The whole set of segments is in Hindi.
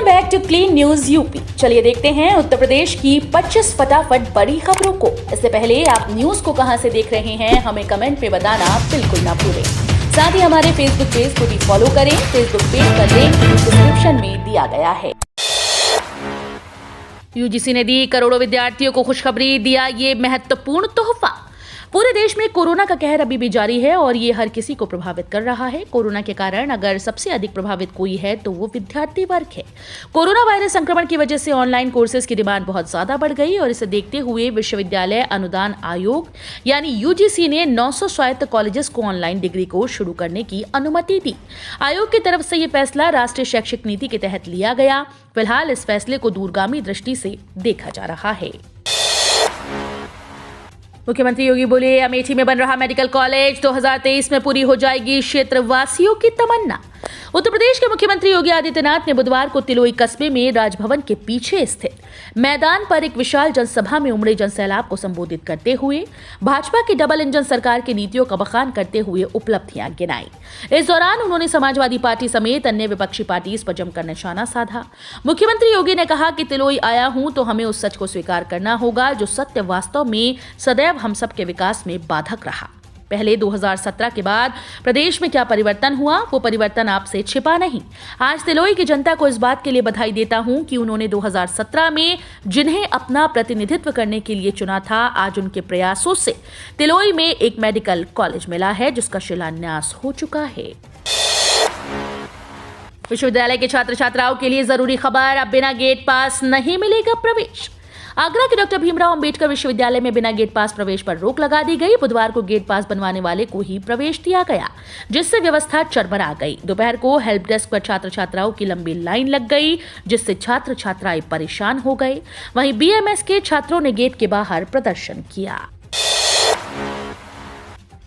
Back to clean news UP. चलिए देखते हैं उत्तर प्रदेश की 25 फटाफट बड़ी खबरों को। इससे पहले आप न्यूज को कहां से देख रहे हैं हमें कमेंट में बताना बिल्कुल ना भूलें। साथ ही हमारे फेसबुक पेज को भी फॉलो करें। फेसबुक पेज का लिंक डिस्क्रिप्शन में दिया गया है। यूजीसी ने दी करोड़ों विद्यार्थियों को खुशखबरी, दिया ये महत्वपूर्ण तोहफा। पूरे देश में कोरोना का कहर अभी भी जारी है और ये हर किसी को प्रभावित कर रहा है। कोरोना के कारण अगर सबसे अधिक प्रभावित कोई है तो वो विद्यार्थी वर्ग है। कोरोना वायरस संक्रमण की वजह से ऑनलाइन कोर्सेज की डिमांड बहुत ज्यादा बढ़ गई और इसे देखते हुए विश्वविद्यालय अनुदान आयोग यानी यूजीसी ने 900 स्वायत्त कॉलेजेस को ऑनलाइन डिग्री कोर्स शुरू करने की अनुमति दी। आयोग की तरफ से ये फैसला राष्ट्रीय शैक्षिक नीति के तहत लिया गया। फिलहाल इस फैसले को दूरगामी दृष्टि से देखा जा रहा है। मुख्यमंत्री योगी बोले, अमेठी में बन रहा मेडिकल कॉलेज 2023 में पूरी हो जाएगी क्षेत्रवासियों की तमन्ना। उत्तर प्रदेश के मुख्यमंत्री योगी आदित्यनाथ ने बुधवार को तिलोई कस्बे में राजभवन के पीछे स्थित मैदान पर एक विशाल जनसभा में उमड़े जनसैलाब को संबोधित करते हुए भाजपा की डबल इंजन सरकार की नीतियों का बखान करते हुए उपलब्धियां गिनाई। इस दौरान उन्होंने समाजवादी पार्टी समेत अन्य विपक्षी पार्टी पर जमकर निशाना साधा। मुख्यमंत्री योगी ने कहा कि तिलोई आया हूं तो हमें उस सच को स्वीकार करना होगा जो सत्य वास्तव में सदैव हम सबके विकास में बाधक रहा। पहले 2017 के बाद प्रदेश में क्या परिवर्तन हुआ, वो परिवर्तन आपसे छिपा नहीं। आज तिलोई की जनता को इस बात के लिए बधाई देता हूं कि उन्होंने 2017 में जिन्हें अपना प्रतिनिधित्व करने के लिए चुना था, आज उनके प्रयासों से तिलोई में एक मेडिकल कॉलेज मिला है जिसका शिलान्यास हो चुका है। विश्वविद्यालय के छात्र छात्राओं के लिए जरूरी खबर, अब बिना गेट पास नहीं मिलेगा प्रवेश। आगरा के डॉक्टर भीमराव अंबेडकर विश्वविद्यालय में बिना गेट पास प्रवेश पर रोक लगा दी गई। बुधवार को गेट पास बनवाने वाले को ही प्रवेश दिया गया, जिससे व्यवस्था चरमरा गई। दोपहर को हेल्प डेस्क पर छात्र छात्राओं की लंबी लाइन लग गई, जिससे छात्र छात्राएं परेशान हो गए। वहीं बीएमएस के छात्रों ने गेट के बाहर प्रदर्शन किया।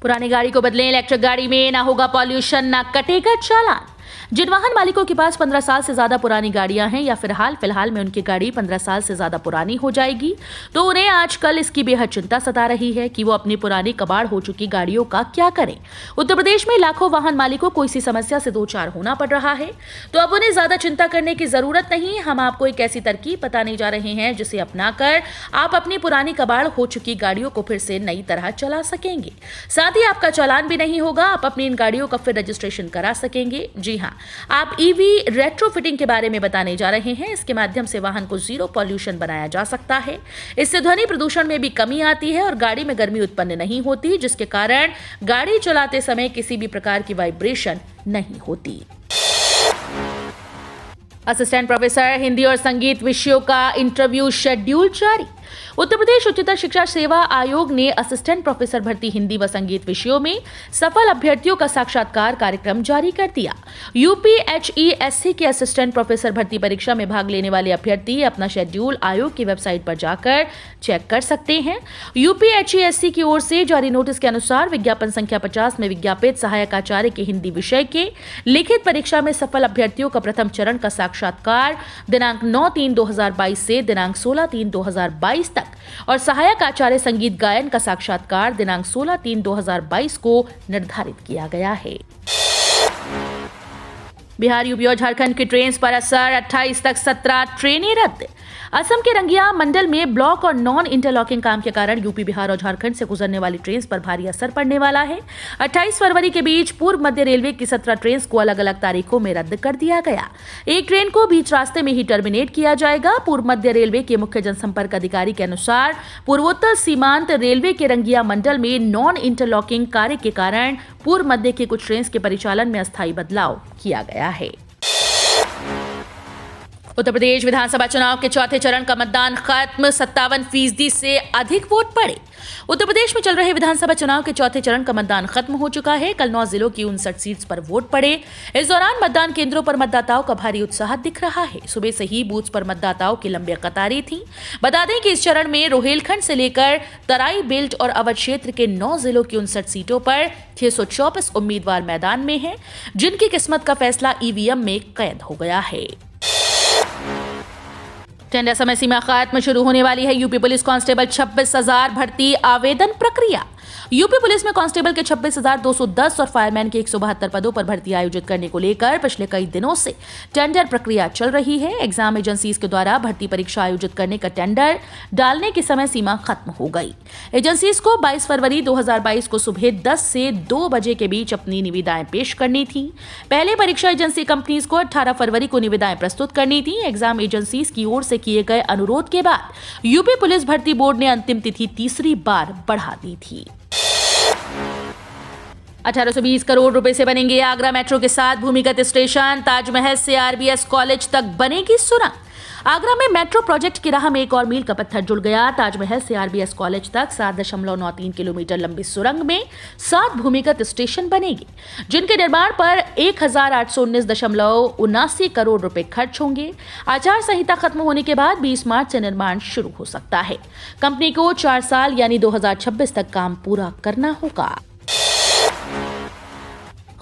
पुरानी गाड़ी को बदलें, इलेक्ट्रिक गाड़ी में ना होगा पॉल्यूशन, ना कटेगा चालान। जिन वाहन मालिकों के पास 15 साल से ज्यादा पुरानी गाड़ियां हैं या फिलहाल में उनकी गाड़ी 15 साल से ज्यादा पुरानी हो जाएगी तो उन्हें आजकल इसकी बेहद चिंता सता रही है कि वो अपनी पुरानी कबाड़ हो चुकी गाड़ियों का क्या करें। उत्तर प्रदेश में लाखों वाहन मालिकों को इसी समस्या से दो चार होना पड़ रहा है, तो अब उन्हें ज्यादा चिंता करने की जरूरत नहीं। हम आपको एक ऐसी तरकीब बताने जा रहे हैं जिसे अपनाकर आप अपनी पुरानी कबाड़ हो चुकी गाड़ियों को फिर से नई तरह चला सकेंगे। साथ ही आपका चालान भी नहीं होगा, आप अपनी इन गाड़ियों का फिर रजिस्ट्रेशन करा सकेंगे। जी हाँ, आप ईवी रेट्रोफिटिंग के बारे में बताने जा रहे हैं। इसके माध्यम से वाहन को जीरो पॉल्यूशन बनाया जा सकता है। इससे ध्वनि प्रदूषण में भी कमी आती है और गाड़ी में गर्मी उत्पन्न नहीं होती, जिसके कारण गाड़ी चलाते समय किसी भी प्रकार की वाइब्रेशन नहीं होती। असिस्टेंट प्रोफेसर हिंदी और संगीत विषयों का इंटरव्यू शेड्यूल जारी। उत्तर प्रदेश उच्चतर शिक्षा सेवा आयोग ने असिस्टेंट प्रोफेसर भर्ती हिंदी व संगीत विषयों में सफल अभ्यर्थियों का साक्षात्कार कार्यक्रम जारी कर दिया। यूपीएचईएससी के असिस्टेंट प्रोफेसर भर्ती परीक्षा में भाग लेने वाले अभ्यर्थी अपना शेड्यूल आयोग की वेबसाइट पर जाकर चेक कर सकते हैं। यूपीएचईएससी की ओर से जारी नोटिस के अनुसार विज्ञापन संख्या 50 में विज्ञापित सहायक आचार्य के हिंदी विषय के लिखित परीक्षा में सफल अभ्यर्थियों का प्रथम चरण का साक्षात्कार दिनांक 9/3/2022 से दिनांक 16/3/2022 तक और सहायक आचार्य संगीत गायन का साक्षात्कार दिनांक 16/3/2022 को निर्धारित किया गया है। बिहार, यूपी और झारखंड की ट्रेन पर असर, 28 तक 17 ट्रेनें रद्द। असम के रंगिया मंडल में ब्लॉक और नॉन इंटरलॉकिंग काम के कारण यूपी, बिहार और झारखंड से गुजरने वाली ट्रेन पर भारी असर पड़ने वाला है। 28 फरवरी के बीच पूर्व मध्य रेलवे की 17 ट्रेन को अलग अलग तारीखों में रद्द कर दिया गया। एक ट्रेन को बीच रास्ते में ही टर्मिनेट किया जाएगा। पूर्व मध्य रेलवे के मुख्य जनसंपर्क अधिकारी के अनुसार पूर्वोत्तर सीमांत रेलवे के रंगिया मंडल में नॉन इंटरलॉकिंग कार्य के कारण पूर्व मध्य की कुछ ट्रेन के परिचालन में अस्थायी बदलाव किया गया है। उत्तर प्रदेश विधानसभा चुनाव के चौथे चरण का मतदान खत्म, 57% से अधिक वोट पड़े। उत्तर प्रदेश में चल रहे विधानसभा चुनाव के चौथे चरण का मतदान खत्म हो चुका है। कल 9 जिलों की 59 सीट्स पर वोट पड़े। इस दौरान मतदान केंद्रों पर मतदाताओं का भारी उत्साह दिख रहा है। सुबह से ही बूथ पर मतदाताओं की लंबी कतारें थीं। बता दें कि इस चरण में रोहेलखंड से लेकर तराई, बेल्ट और अवध क्षेत्र के 9 जिलों की 59 सीटों पर 624 उम्मीदवार मैदान में हैं, जिनकी किस्मत का फैसला ईवीएम में कैद हो गया है। टेंडर समय सीमा खत्म, शुरू होने वाली है यूपी पुलिस कांस्टेबल 26,000 भर्ती आवेदन प्रक्रिया। यूपी पुलिस में कांस्टेबल के 26,210 और फायरमैन के 172 पदों पर भर्ती आयोजित करने को लेकर पिछले कई दिनों से टेंडर प्रक्रिया चल रही है। एग्जाम एजेंसीज के द्वारा भर्ती परीक्षा आयोजित करने का टेंडर डालने की समय सीमा खत्म हो गई। एजेंसीज को 22 फरवरी 2022 को सुबह 10 से 2 बजे के बीच अपनी निविदाएं पेश करनी थी। पहले परीक्षा एजेंसी कंपनीज को 18 फरवरी को निविदाएं प्रस्तुत करनी थी। एग्जाम एजेंसीज की ओर से किए गए अनुरोध के बाद यूपी पुलिस भर्ती बोर्ड ने अंतिम तिथि तीसरी बार बढ़ा दी थी। 1820 करोड़ रुपए से बनेंगे आगरा मेट्रो के साथ भूमिगत स्टेशन। ताजमहल से आरबीएस कॉलेज तक बनेगी सुरंग। आगरा में मेट्रो प्रोजेक्ट की राह में एक और मील का पत्थर जुड़ गया। ताजमहल से आरबीएस कॉलेज तक 7.93 किलोमीटर लंबी सुरंग में 7 भूमिगत स्टेशन बनेगी, जिनके निर्माण पर 1,819.79 करोड़ रुपए खर्च होंगे। आचार संहिता खत्म होने के बाद 20 मार्च से निर्माण शुरू हो सकता है। कंपनी को 4 साल यानी 2026 तक काम पूरा करना होगा।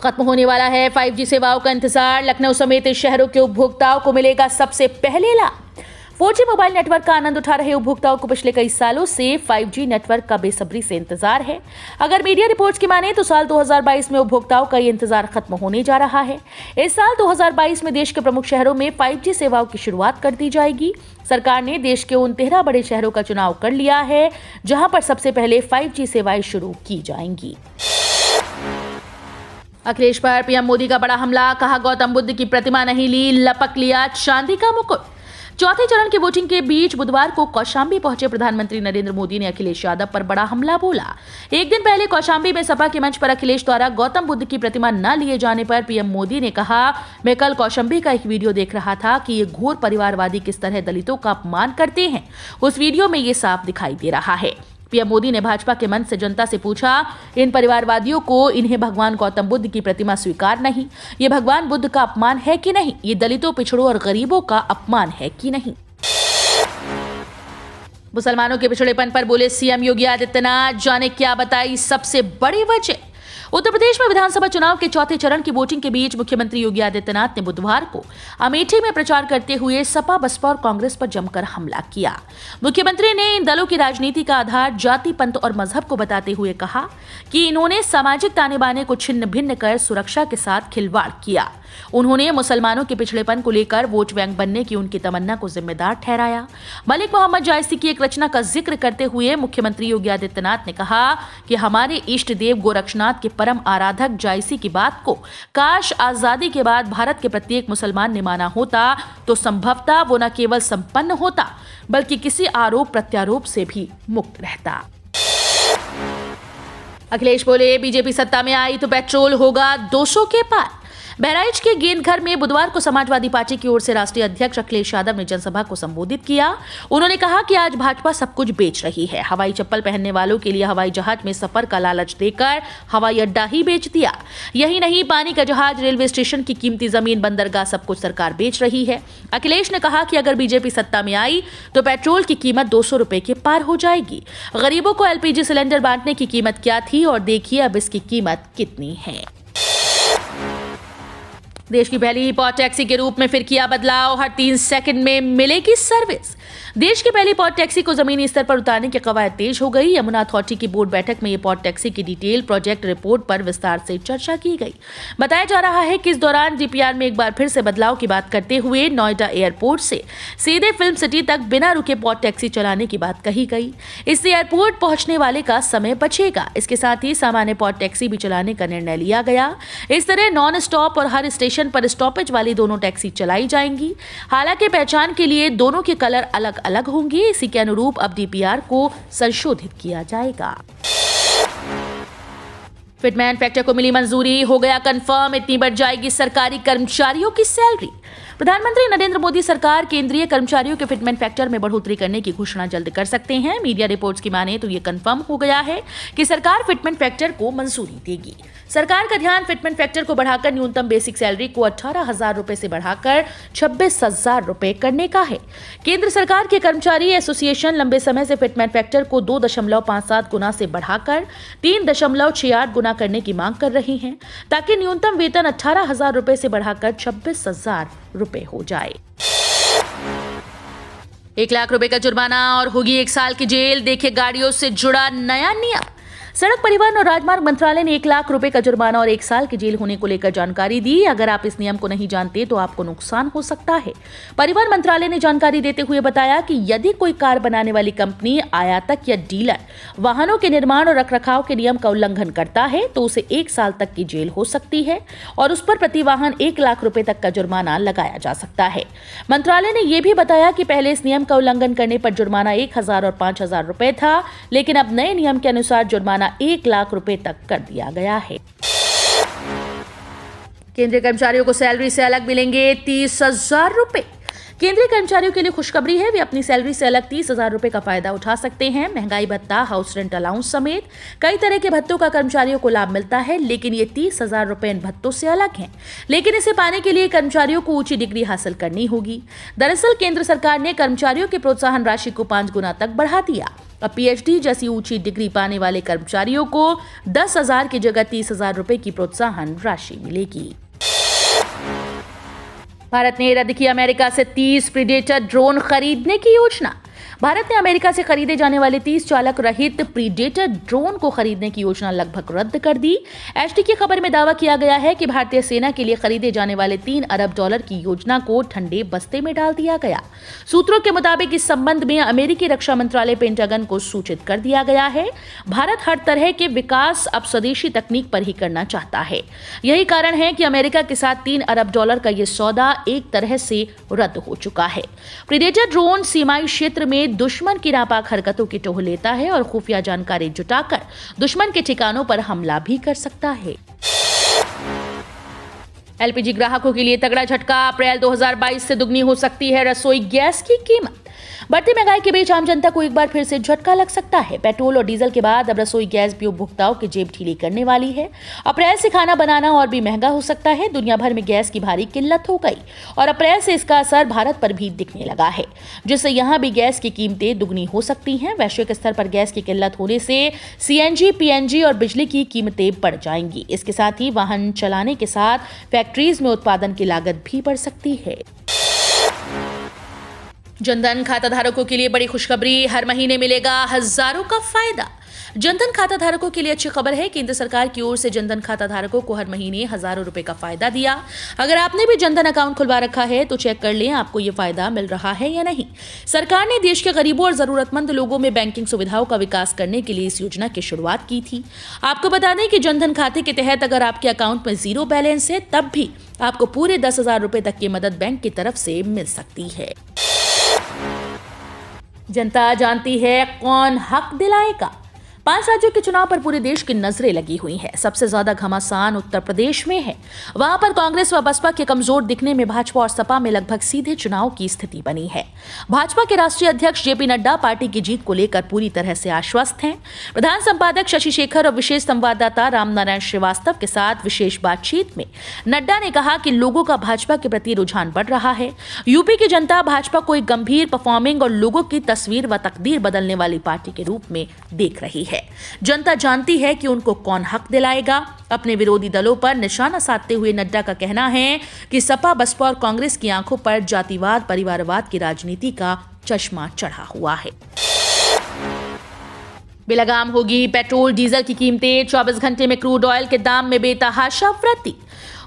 खत्म होने वाला है 5G सेवाओं का इंतजार। लखनऊ समेत शहरों के उपभोक्ताओं को मिलेगा सबसे पहले लाभ। 4G मोबाइल नेटवर्क का आनंद उठा रहे उपभोक्ताओं को पिछले कई सालों से 5G नेटवर्क का बेसब्री से इंतजार है। अगर मीडिया रिपोर्ट्स की माने तो साल 2022 में उपभोक्ताओं का ये इंतजार खत्म होने जा रहा है। इस साल 2022 में देश के प्रमुख शहरों में 5G सेवाओं की शुरुआत कर दी जाएगी। सरकार ने देश के उन 13 बड़े शहरों का चुनाव कर लिया है जहां पर सबसे पहले 5G सेवाएं शुरू की जाएंगी। अखिलेश पर पीएम मोदी का बड़ा हमला। कहा गौतम बुद्ध की प्रतिमा नहीं ली, लपक लिया चांदी का मुकुट। चौथे चरण की वोटिंग के बीच बुधवार को कौशांबी पहुंचे प्रधानमंत्री नरेंद्र मोदी ने अखिलेश यादव पर बड़ा हमला बोला। एक दिन पहले कौशांबी में सपा के मंच पर अखिलेश द्वारा गौतम बुद्ध की प्रतिमा न लिए जाने पर पीएम मोदी ने कहा, मैं कल कौशांबी का एक वीडियो देख रहा था कि ये घोर परिवारवादी किस तरह दलितों का अपमान करते हैं। उस वीडियो में ये साफ दिखाई दे रहा है। पीएम मोदी ने भाजपा के मंच से जनता से पूछा, इन परिवारवादियों को इन्हें भगवान गौतम बुद्ध की प्रतिमा स्वीकार नहीं, ये भगवान बुद्ध का अपमान है कि नहीं, ये दलितों, पिछड़ों और गरीबों का अपमान है कि नहीं। मुसलमानों के पिछड़ेपन पर बोले सीएम योगी आदित्यनाथ, जाने क्या बताई सबसे बड़ी वजह। उत्तर प्रदेश में विधानसभा चुनाव के चौथे चरण की वोटिंग के बीच मुख्यमंत्री योगी आदित्यनाथ ने बुधवार को अमेठी में प्रचार करते हुए सपा, बसपा और कांग्रेस पर जमकर हमला किया। मुख्यमंत्री ने इन दलों की राजनीति का आधार जाति, पंथ और मजहब को बताते हुए कहा कि इन्होंने सामाजिक ताने बाने को छिन्न भिन्न कर सुरक्षा के साथ खिलवाड़ किया। उन्होंने मुसलमानों के पिछड़ेपन को लेकर वोट बैंक बनने की उनकी तमन्ना को जिम्मेदार ठहराया। मलिक मोहम्मद जायसी की एक रचना का जिक्र करते हुए मुख्यमंत्री योगी आदित्यनाथ ने कहा कि हमारे इष्ट देव गोरक्षनाथ के परम आराधक जायसी की बात को काश आजादी के बाद भारत के प्रत्येक मुसलमान ने माना होता तो संभवतः वो न केवल संपन्न होता बल्कि किसी आरोप प्रत्यारोप से भी मुक्त रहता। अखिलेश बोले, बीजेपी सत्ता में आई तो पेट्रोल होगा 200 के पार। बहराइच के गेंदघर में बुधवार को समाजवादी पार्टी की ओर से राष्ट्रीय अध्यक्ष अखिलेश यादव ने जनसभा को संबोधित किया। उन्होंने कहा कि आज भाजपा सब कुछ बेच रही है। हवाई चप्पल पहनने वालों के लिए हवाई जहाज में सफर का लालच देकर हवाई अड्डा ही बेच दिया। यही नहीं, पानी का जहाज, रेलवे स्टेशन की कीमती जमीन, बंदरगाह, सब कुछ सरकार बेच रही है। अखिलेश ने कहा कि अगर बीजेपी सत्ता में आई तो पेट्रोल की कीमत 200 रुपए के पार हो जाएगी। गरीबों को एलपीजी सिलेंडर बांटने की कीमत क्या थी और देखिए अब इसकी कीमत कितनी है। देश की पहली पॉड टैक्सी के रूप में फिर किया बदलाव। हर 3 सेकंड में मिलेगी सर्विस। देश की पहली पॉड टैक्सी को जमीनी स्तर पर उतारने की कवायद तेज हो गई। यमुना अथॉरिटी की बोर्ड बैठक में ये पॉड टैक्सी की डिटेल प्रोजेक्ट रिपोर्ट पर विस्तार से चर्चा की गई। बताया जा रहा है कि इस दौरान डीपीआर में एक बार फिर से बदलाव की बात करते हुए नोएडा एयरपोर्ट से सीधे फिल्म सिटी तक बिना रुके पॉड टैक्सी चलाने की बात कही गई। इससे एयरपोर्ट पहुंचने वाले का समय बचेगा। इसके साथ ही सामान्य पॉड टैक्सी भी चलाने का निर्णय लिया गया। इस तरह नॉन स्टॉप और हर स्टेशन पर स्टॉपेज वाली दोनों टैक्सी चलाई जाएंगी। हालांकि पहचान के लिए दोनों के कलर अलग अलग होंगे। इसी के अनुरूप अब डीपीआर को संशोधित किया जाएगा। फिटमैन फैक्टर को मिली मंजूरी, हो गया कंफर्म, इतनी बढ़ जाएगी सरकारी कर्मचारियों की सैलरी। प्रधानमंत्री नरेंद्र मोदी सरकार केंद्रीय कर्मचारियों के फिटमेंट फैक्टर में बढ़ोतरी करने की घोषणा जल्द कर सकते हैं। मीडिया रिपोर्ट्स की माने तो ये कंफर्म हो गया है कि सरकार फिटमेंट फैक्टर को मंजूरी देगी। सरकार का ध्यान फिटमेंट फैक्टर को बढ़ाकर न्यूनतम बेसिक सैलरी को 18,000 रुपए से बढ़ाकर 26,000 रुपए करने का है। केंद्र सरकार के कर्मचारी एसोसिएशन लंबे समय से फिटमेंट फैक्टर को 2.57 गुना से बढ़ाकर 3.68 गुना करने की मांग कर रही हैं, ताकि न्यूनतम वेतन 18,000 रुपए से बढ़ाकर 26,000 रुपए हो जाए। 1 लाख रुपए का जुर्माना और होगी 1 साल की जेल। देखे गाड़ियों से जुड़ा नया नियम। सड़क परिवहन और राजमार्ग मंत्रालय ने 1 लाख रुपए का जुर्माना और 1 साल की जेल होने को लेकर जानकारी दी। अगर आप इस नियम को नहीं जानते तो आपको नुकसान हो सकता है। परिवहन मंत्रालय ने जानकारी देते हुए बताया कि यदि कोई कार बनाने वाली कंपनी, आयातक या डीलर वाहनों के निर्माण और रखरखाव के नियम का उल्लंघन करता है तो उसे 1 साल तक की जेल हो सकती है और उस पर प्रति वाहन 1 लाख रुपए तक का जुर्माना लगाया जा सकता है। मंत्रालय ने यह भी बताया कि पहले इस नियम का उल्लंघन करने पर जुर्माना 1,000 और 5,000 रुपए था, लेकिन अब नए नियम के अनुसार जुर्माना 1 लाख रुपए तक कर दिया गया है। केंद्रीय कर्मचारियों को सैलरी से अलग मिलेंगे 30,000 रुपए। केंद्रीय कर्मचारियों के लिए खुशखबरी है, वे अपनी सैलरी से अलग 30,000 रुपए का फायदा उठा सकते हैं। महंगाई भत्ता, हाउस रेंट अलाउंस समेत कई तरह के भत्तों का कर्मचारियों को लाभ मिलता है, लेकिन ये 30,000 रुपए इन भत्तों से अलग हैं। लेकिन इसे पाने के लिए कर्मचारियों को ऊंची डिग्री हासिल करनी होगी। दरअसल केंद्र सरकार ने कर्मचारियों की प्रोत्साहन राशि को 5 गुना तक बढ़ा दिया। अब पीएचडी जैसी ऊंची डिग्री पाने वाले कर्मचारियों को 10,000 की जगह 30,000 रुपए की प्रोत्साहन राशि मिलेगी। भारत ने रद्द की अमेरिका से 30 प्रीडेटर ड्रोन खरीदने की योजना। भारत ने अमेरिका से खरीदे जाने वाले 30 चालक रहित प्रीडेटर ड्रोन को खरीदने की योजना लगभग रद्द कर दी। एचटी की खबर में दावा किया गया है कि भारतीय सेना के लिए खरीदे जाने वाले $3 अरब की योजना को ठंडे बस्ते में डाल दिया गया। सूत्रों के मुताबिक इस संबंध में अमेरिकी रक्षा मंत्रालय पेंटागन को सूचित कर दिया गया है। भारत हर तरह के विकास अब स्वदेशी तकनीक पर ही करना चाहता है। यही कारण है कि अमेरिका के साथ $3 अरब का यह सौदा एक तरह से रद्द हो चुका है। प्रीडेटर ड्रोन सीमाई क्षेत्र में दुश्मन की नापाक हरकतों की टोह लेता है और खुफिया जानकारी जुटाकर दुश्मन के ठिकानों पर हमला भी कर सकता है। एलपीजी ग्राहकों के लिए तगड़ा झटका, अप्रैल 2022 से दुगनी हो सकती है रसोई गैस की कीमत। बढ़ती महंगाई के बीच आम जनता को एक बार फिर से झटका लग सकता है। पेट्रोल और डीजल के बाद अब रसोई गैस भी उपभोक्ताओं की जेब ढीली करने वाली है। अप्रैल से खाना बनाना और भी महंगा हो सकता है। दुनिया भर में गैस की भारी किल्लत हो गई और अप्रैल से इसका असर भारत पर भी दिखने लगा है, जिससे यहाँ भी गैस की कीमतें दुगनी हो सकती हैं। वैश्विक स्तर पर गैस की किल्लत होने से सीएनजी, पीएनजी और बिजली की कीमतें बढ़ जाएंगी। इसके साथ ही वाहन चलाने के साथ फैक्ट्रीज में उत्पादन की लागत भी बढ़ सकती है। जनधन खाता धारकों के लिए बड़ी खुशखबरी, हर महीने मिलेगा हजारों का फायदा। जनधन खाता धारकों के लिए अच्छी खबर है। केंद्र सरकार की ओर से जनधन खाता धारकों को हर महीने हजारों रुपए का फायदा दिया। अगर आपने भी जनधन अकाउंट खुलवा रखा है तो चेक कर लें आपको ये फायदा मिल रहा है या नहीं। सरकार ने देश के गरीबों और जरूरतमंद लोगों में बैंकिंग सुविधाओं का विकास करने के लिए इस योजना की शुरुआत की थी। आपको बता दें कि जनधन खाते के तहत अगर आपके अकाउंट में 0 बैलेंस है तब भी आपको पूरे 10,000 रुपए तक की मदद बैंक की तरफ से मिल सकती है। जनता जानती है कौन हक दिलाएगा। 5 राज्यों के चुनाव पर पूरे देश की नजरें लगी हुई हैं। सबसे ज्यादा घमासान उत्तर प्रदेश में है। वहां पर कांग्रेस व बसपा के कमजोर दिखने में भाजपा और सपा में लगभग सीधे चुनाव की स्थिति बनी है। भाजपा के राष्ट्रीय अध्यक्ष जेपी नड्डा पार्टी की जीत को लेकर पूरी तरह से आश्वस्त हैं। प्रधान संपादक शशि शेखर और विशेष संवाददाता रामनारायण श्रीवास्तव के साथ विशेष बातचीत में नड्डा ने कहा कि लोगों का भाजपा के प्रति रुझान बढ़ रहा है। यूपी की जनता भाजपा को एक गंभीर, परफॉर्मिंग और लोगों की तस्वीर व तकदीर बदलने वाली पार्टी के रूप में देख रही है। जनता जानती है कि उनको कौन हक दिलाएगा। अपने विरोधी दलों पर निशाना साधते हुए नड्डा का कहना है कि सपा, बसपा और कांग्रेस की आंखों पर जातिवाद, परिवारवाद की राजनीति का चश्मा चढ़ा हुआ है। बेलगाम होगी पेट्रोल डीजल की कीमतें, 24 घंटे में क्रूड ऑयल के दाम में बेतहाशा वृद्धि।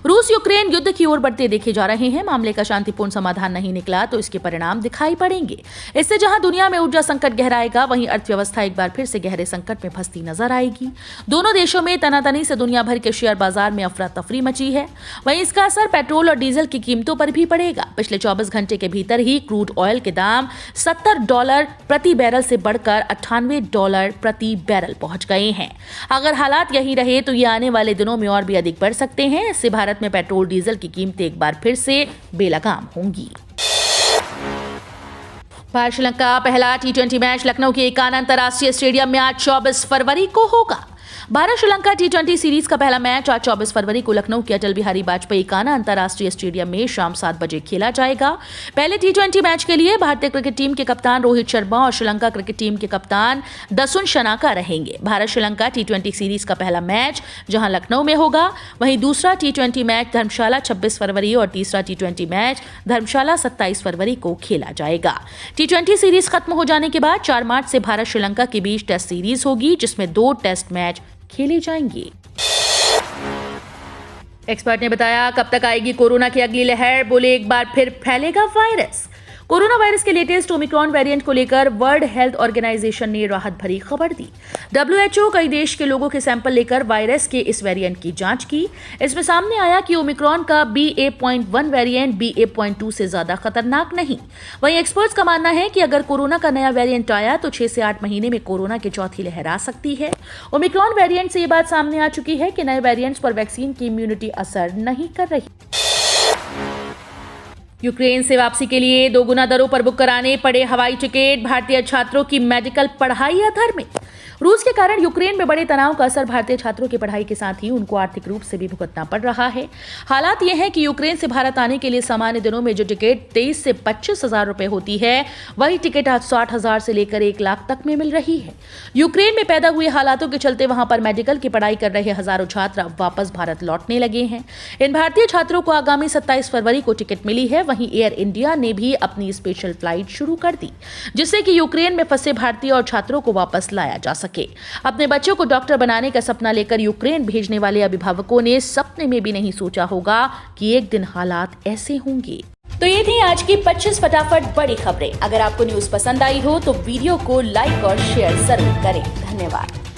रूस यूक्रेन युद्ध की ओर बढ़ते देखे जा रहे हैं। मामले का शांतिपूर्ण समाधान नहीं निकला तो इसके परिणाम दिखाई पड़ेंगे। इससे जहां दुनिया में ऊर्जा संकट गहराएगा, वहीं अर्थव्यवस्था एक बार फिर से गहरे संकट में फंसती नजर आएगी। दोनों देशों में तनातनी से दुनिया भर के शेयर बाजार में अफरा तफरी मची है। वहीं इसका असर पेट्रोल और डीजल की कीमतों पर भी पड़ेगा। पिछले 24 घंटे के भीतर ही क्रूड ऑयल के दाम $70 प्रति बैरल से बढ़कर $98 प्रति बैरल पहुंच गए हैं। अगर हालात यही रहे तो ये आने वाले दिनों में और भी अधिक बढ़ सकते हैं। इससे भारत में पेट्रोल डीजल की कीमतें एक बार फिर से बेलगाम होंगी। भारत श्रीलंका पहला T20 मैच लखनऊ के एकाना अंतरराष्ट्रीय स्टेडियम में आज 24 फरवरी को होगा। भारत श्रीलंका T20 सीरीज का पहला मैच आज 24 फरवरी को लखनऊ के अटल बिहारी वाजपेयी काना अंतर्राष्ट्रीय स्टेडियम में शाम 7 बजे खेला जाएगा। पहले T20 मैच के लिए भारतीय क्रिकेट टीम के कप्तान रोहित शर्मा और श्रीलंका क्रिकेट टीम के कप्तान दसुन शनाका रहेंगे। भारत श्रीलंका T20 सीरीज का पहला मैच जहां लखनऊ में होगा, वहीं दूसरा T20 मैच धर्मशाला 26 फरवरी और तीसरा T20 मैच धर्मशाला 27 फरवरी को खेला जाएगा। T20 सीरीज खत्म हो जाने के बाद 4 मार्च से भारत श्रीलंका के बीच टेस्ट सीरीज होगी, जिसमें 2 टेस्ट मैच खेले जाएंगे। एक्सपर्ट ने बताया, कब तक आएगी कोरोना की अगली लहर, बोले एक बार फिर फैलेगा वायरस। कोरोना वायरस के लेटेस्ट ओमिक्रॉन वेरिएंट को लेकर वर्ल्ड हेल्थ ऑर्गेनाइजेशन ने राहत भरी खबर दी। WHO कई देश के लोगों के सैंपल लेकर वायरस के इस वेरिएंट की जांच की। इसमें सामने आया कि ओमिक्रॉन का BA.1 वेरिएंट BA.2 से ज्यादा खतरनाक नहीं। वहीं एक्सपर्ट्स का मानना है कि अगर कोरोना का नया वेरिएंट आया तो 6 से 8 महीने में कोरोना की चौथी लहर आ सकती है। ओमिक्रॉन वेरिएंट से ये बात सामने आ चुकी है कि नए वेरिएंट्स पर वैक्सीन की इम्यूनिटी असर नहीं कर रही। यूक्रेन से वापसी के लिए 2 गुना दरों पर बुक कराने पड़े हवाई टिकट, भारतीय छात्रों की मेडिकल पढ़ाई अधर में। रूस के कारण यूक्रेन में बड़े तनाव का असर भारतीय छात्रों की पढ़ाई के साथ ही उनको आर्थिक रूप से भी भुगतना पड़ रहा है। हालात ये हैं कि यूक्रेन से भारत आने के लिए सामान्य दिनों में जो टिकट 23 से 25 हजार रुपए होती है, वही टिकट आज 60 हजार से लेकर 1 लाख तक में मिल रही है। यूक्रेन में पैदा हुए हालातों के चलते वहां पर मेडिकल की पढ़ाई कर रहे हजारों छात्र अब वापस भारत लौटने लगे हैं। इन भारतीय छात्रों को आगामी 27 फरवरी को टिकट मिली है। वहीं एयर इंडिया ने भी अपनी स्पेशल फ्लाइट शुरू कर दी, जिससे कि यूक्रेन में फंसे भारतीय और छात्रों को वापस लाया जा सके। अपने बच्चों को डॉक्टर बनाने का सपना लेकर यूक्रेन भेजने वाले अभिभावकों ने सपने में भी नहीं सोचा होगा कि एक दिन हालात ऐसे होंगे। तो ये थी आज की 25 फटाफट बड़ी खबरें। अगर आपको न्यूज पसंद आई हो तो वीडियो को लाइक और शेयर जरूर करें। धन्यवाद।